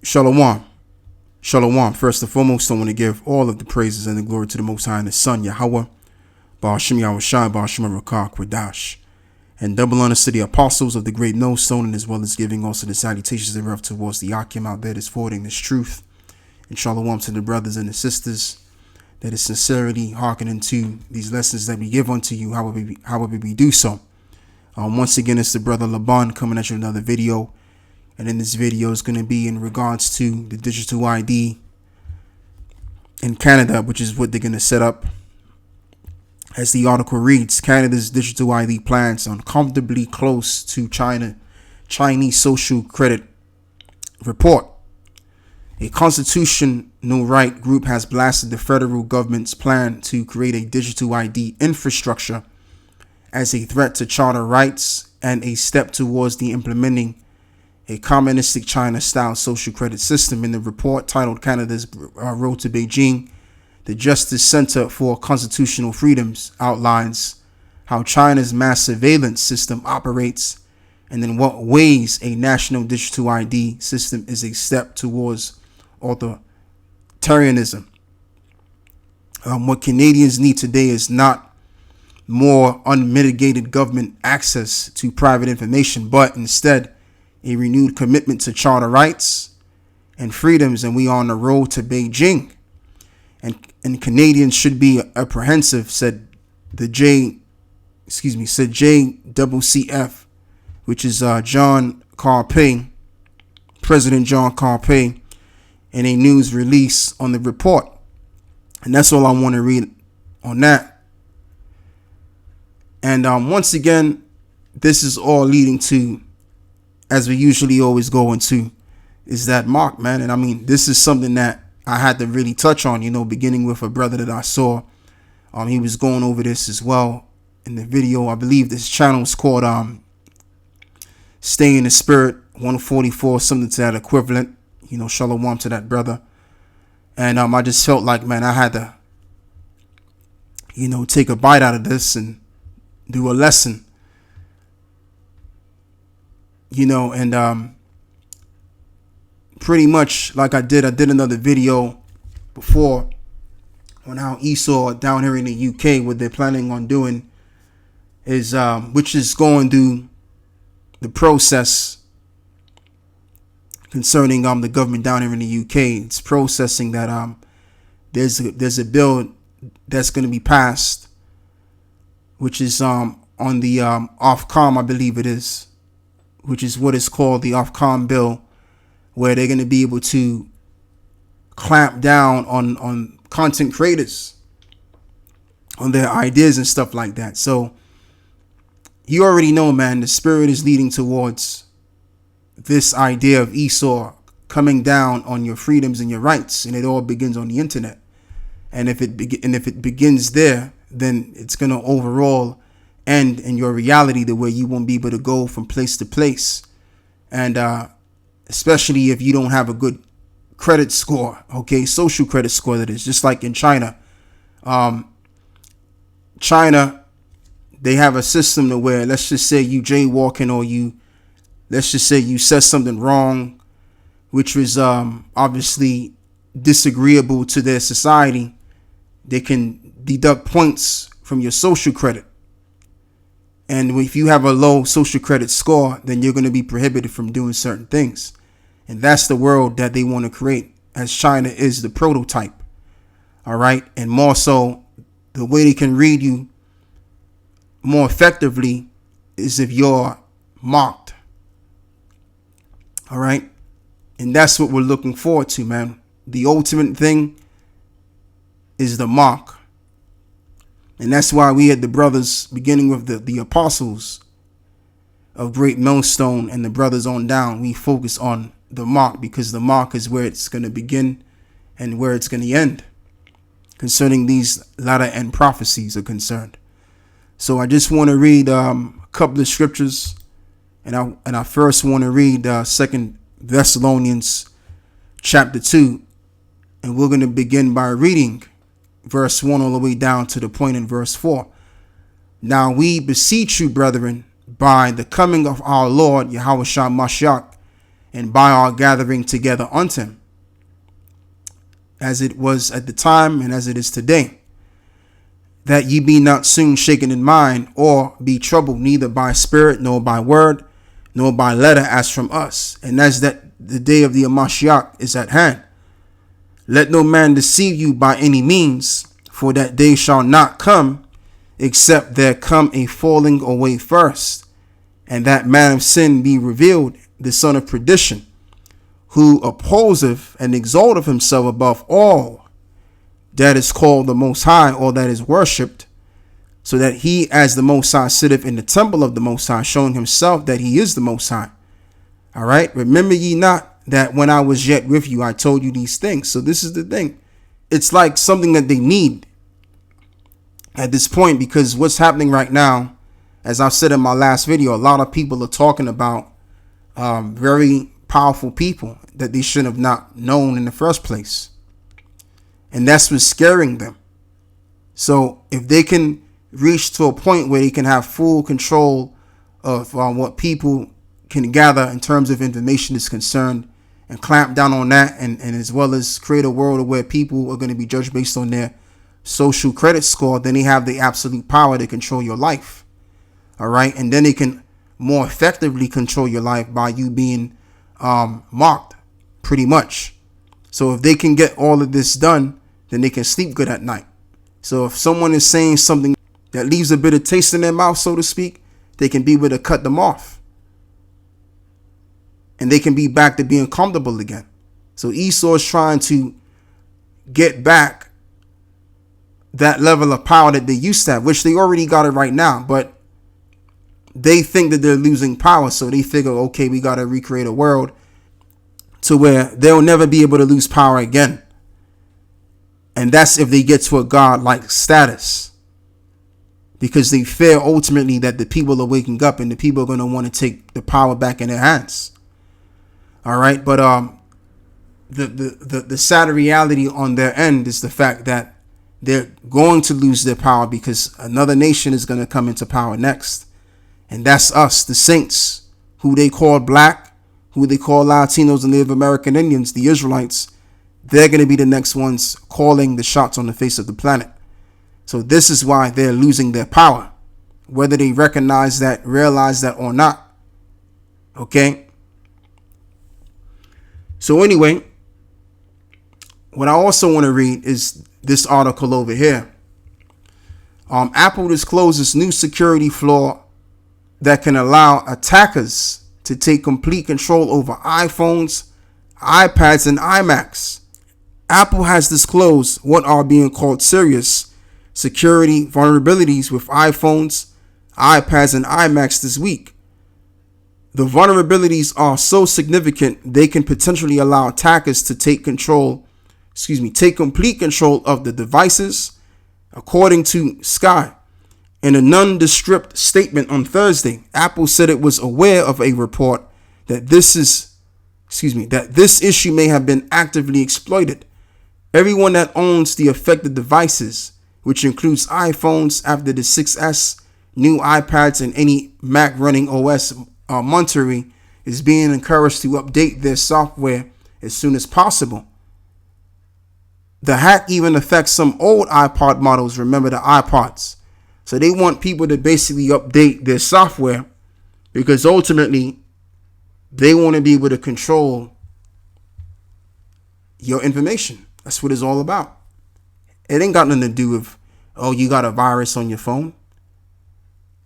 Shalom. Shalom. First and foremost, I want to give all of the praises and the glory to the Most High and His Son, Yahweh, Ba'ashim Yahushai, Ba'ashim Rakah, Quadash, and double honors to the apostles of the great millstone, and as well as giving also the salutations thereof towards the Akim out there that's forwarding this truth. And shalom to the brothers and the sisters that is sincerely hearkening to these lessons that we give unto you, however we do so. Once again, it's the brother Laban coming at you with another video. And in this video is going to be in regards to the digital ID in Canada, which is what they're going to set up. As the article reads, Canada's digital ID plans uncomfortably close to Chinese social credit report. A constitutional right group has blasted the federal government's plan to create a digital ID infrastructure as a threat to charter rights and a step towards the implementing a communistic China-style social credit system. In the report titled Canada's Road to Beijing, the Justice Center for Constitutional Freedoms outlines how China's mass surveillance system operates and in what ways a national digital ID system is a step towards authoritarianism. What Canadians need today is not more unmitigated government access to private information, but instead a renewed commitment to charter rights and freedoms, and we are on the road to Beijing. And Canadians should be apprehensive, said JCCF, which is John Carpay, President John Carpay, in a news release on the report. And that's all I want to read on that. And once again, this is all leading to, as we usually always go into, is that mark, man. And I mean, this is something that I had to really touch on, beginning with a brother that I saw. He was going over this as well in the video. I believe this channel is called Stay in the Spirit 144, something to that equivalent. Shalom to that brother. And I just felt like, man, I had to, take a bite out of this and do a lesson. And pretty much like I did another video before on how Esau down here in the UK, what they're planning on doing is, which is going through the process concerning the government down here in the UK. It's processing that there's a bill that's going to be passed, which is on the Ofcom, I believe it is, which is what is called the Ofcom bill, where they're going to be able to clamp down on content creators, on their ideas and stuff like that. So you already know, man, the spirit is leading towards this idea of Esau coming down on your freedoms and your rights, and it all begins on the internet. And if it begins there, then it's going to overall end in your reality, the way you won't be able to go from place to place. And especially if you don't have a good credit score, social credit score, that is, just like in China. China, they have a system to where, let's just say you jaywalking, or let's just say you said something wrong, which was obviously disagreeable to their society. They can deduct points from your social credit. And if you have a low social credit score, then you're going to be prohibited from doing certain things. And that's the world that they want to create, as China is the prototype. All right. And more so, the way they can read you more effectively is if you're mocked. All right. And that's what we're looking forward to, man. The ultimate thing is the mock. And that's why we had the brothers, beginning with the apostles of Great Millstone and the brothers on down, we focus on the mark, because the mark is where it's going to begin and where it's going to end concerning these latter end prophecies are concerned. So I just want to read a couple of scriptures, and I first want to read 2 Thessalonians chapter 2, and we're going to begin by reading verse 1 all the way down to the point in verse 4. Now we beseech you, brethren, by the coming of our Lord Yahushua Mashiach, and by our gathering together unto him, as it was at the time and as it is today, that ye be not soon shaken in mind, or be troubled neither by spirit, nor by word, nor by letter, as from us, and as that the day of the Mashiach is at hand. Let no man deceive you by any means, for that day shall not come, except there come a falling away first, and that man of sin be revealed, the son of perdition, who opposeth and exalteth himself above all that is called the Most High, or that is worshipped, so that he as the Most High sitteth in the temple of the Most High, showing himself that he is the Most High. All right. Remember ye not that when I was yet with you, I told you these things. So this is the thing. It's like something that they need at this point, because what's happening right now, as I've said in my last video, a lot of people are talking about very powerful people that they should have not known in the first place. And that's what's scaring them. So if they can reach to a point where they can have full control of what people can gather in terms of information is concerned, and clamp down on that, and as well as create a world where people are going to be judged based on their social credit score, then they have the absolute power to control your life. All right. And then they can more effectively control your life by you being marked, pretty much. So if they can get all of this done, then they can sleep good at night. So if someone is saying something that leaves a bit of taste in their mouth, so to speak, they can be able to cut them off. And they can be back to being comfortable again. So Esau is trying to get back that level of power that they used to have, which they already got it right now. But they think that they're losing power. So they figure, okay, we got to recreate a world to where they'll never be able to lose power again. And that's if they get to a God-like status, because they fear ultimately that the people are waking up and the people are going to want to take the power back in their hands. All right. But the sad reality on their end is the fact that they're going to lose their power, because another nation is going to come into power next. And that's us, the saints, who they call black, who they call Latinos and Native American Indians, the Israelites. They're going to be the next ones calling the shots on the face of the planet. So this is why they're losing their power, whether they realize that or not. Okay. So anyway, what I also want to read is this article over here. Apple discloses new security flaw that can allow attackers to take complete control over iPhones, iPads, and iMacs. Apple has disclosed what are being called serious security vulnerabilities with iPhones, iPads, and iMacs this week. The vulnerabilities are so significant they can potentially allow attackers to take complete control of the devices, according to Sky. In a nondescript statement on Thursday, Apple said it was aware of a report that this issue may have been actively exploited. Everyone that owns the affected devices, which includes iPhones after the 6S, new iPads, and any Mac running OS Monterey, is being encouraged to update their software as soon as possible. The hack even affects some old iPod models. Remember the iPods. So they want people to basically update their software, because ultimately they want to be able to control your information. That's what it's all about. It ain't got nothing to do with, oh, you got a virus on your phone.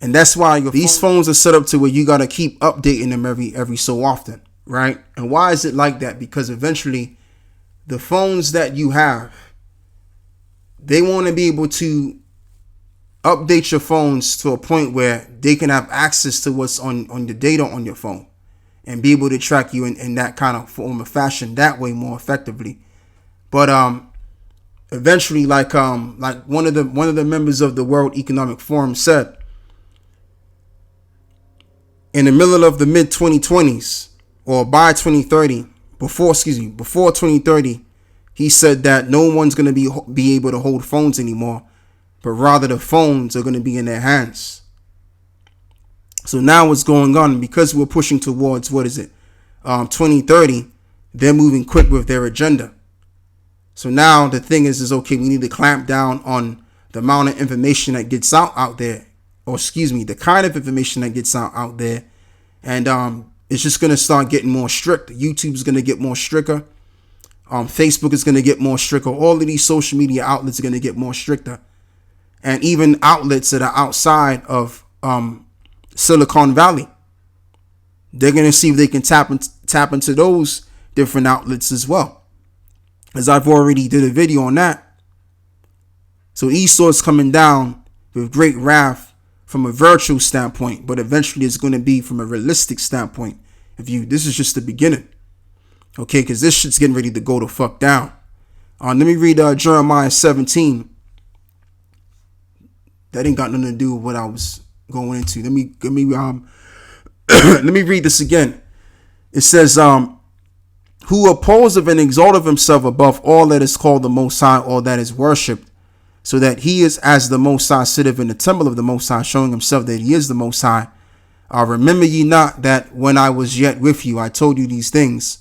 And that's why these phones are set up to where you got to keep updating them every so often, right? And why is it like that? Because eventually the phones that you have, they want to be able to update your phones to a point where they can have access to what's on the data on your phone and be able to track you in that kind of form of fashion, that way more effectively. But eventually, like one of the members of the World Economic Forum said, in the middle of the mid 2020s, or by 2030, before 2030, he said that no one's going to be able to hold phones anymore, but rather the phones are going to be in their hands. So now what's going on, because we're pushing towards, 2030, they're moving quick with their agenda. So now the thing is okay, we need to clamp down on the amount of information that gets out there, or the kind of information that gets out there. And it's just going to start getting more strict. YouTube is going to get more stricter. Facebook is going to get more stricter. All of these social media outlets are going to get more stricter. And even outlets that are outside of Silicon Valley, they're going to see if they can tap into those different outlets as well. As I've already did a video on that. So Esau is coming down with great wrath from a virtual standpoint, but eventually it's going to be from a realistic standpoint. This is just the beginning. Okay, because this shit's getting ready to go the fuck down. Let me read Jeremiah 17. That ain't got nothing to do with what I was going into. Let me let me read this again. It says, who opposeth and exalteth himself above all that is called the Most High, or that is worshipped, so that he is as the Most High sitteth in the temple of the Most High, showing himself that he is the Most High. Remember ye not that when I was yet with you, I told you these things,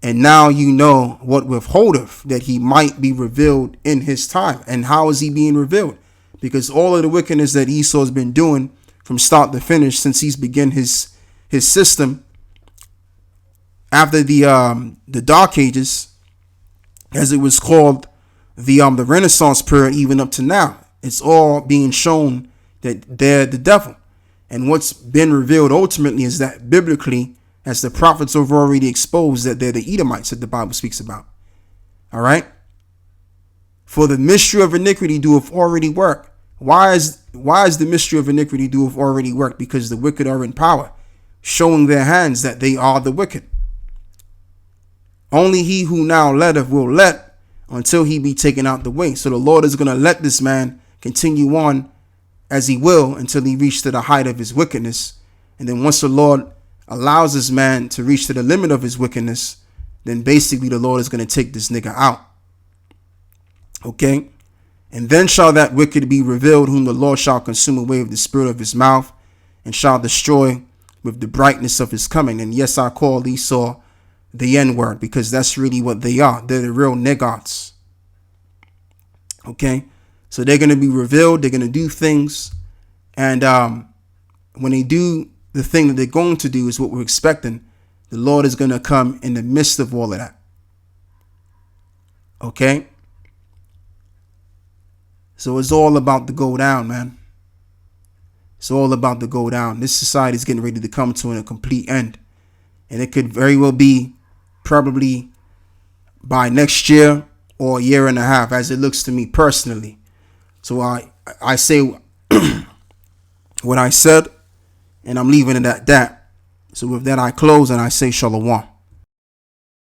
and now you know what withholdeth, that he might be revealed in his time. And how is he being revealed? Because all of the wickedness that Esau has been doing from start to finish since he's begun his system after the Dark Ages, as it was called, the Renaissance period, even up to now, it's all being shown that they're the devil. And what's been revealed ultimately is that biblically, as the prophets have already exposed, that they're the Edomites that the Bible speaks about. All right. For the mystery of iniquity doeth already work. Why is the mystery of iniquity doeth already work? Because the wicked are in power, showing their hands that they are the wicked. Only he who now letteth will let until he be taken out the way. So the Lord is going to let this man continue on as he will until he reach to the height of his wickedness. And then once the Lord allows this man to reach to the limit of his wickedness, then basically the Lord is going to take this nigga out. Okay. And then shall that wicked be revealed, whom the Lord shall consume away with the spirit of his mouth, and shall destroy with the brightness of his coming. And yes, I call Esau the N-word, because that's really what they are. They're the real niggots. Okay. So they're going to be revealed. They're going to do things. And when they do the thing that they're going to do is what we're expecting, the Lord is going to come in the midst of all of that. Okay. So it's all about to go down, man. It's all about to go down. This society is getting ready to come to a complete end. And it could very well be probably by next year or a year and a half, as it looks to me personally. So I say what I said, and I'm leaving it at that. So with that, I close and I say shalom.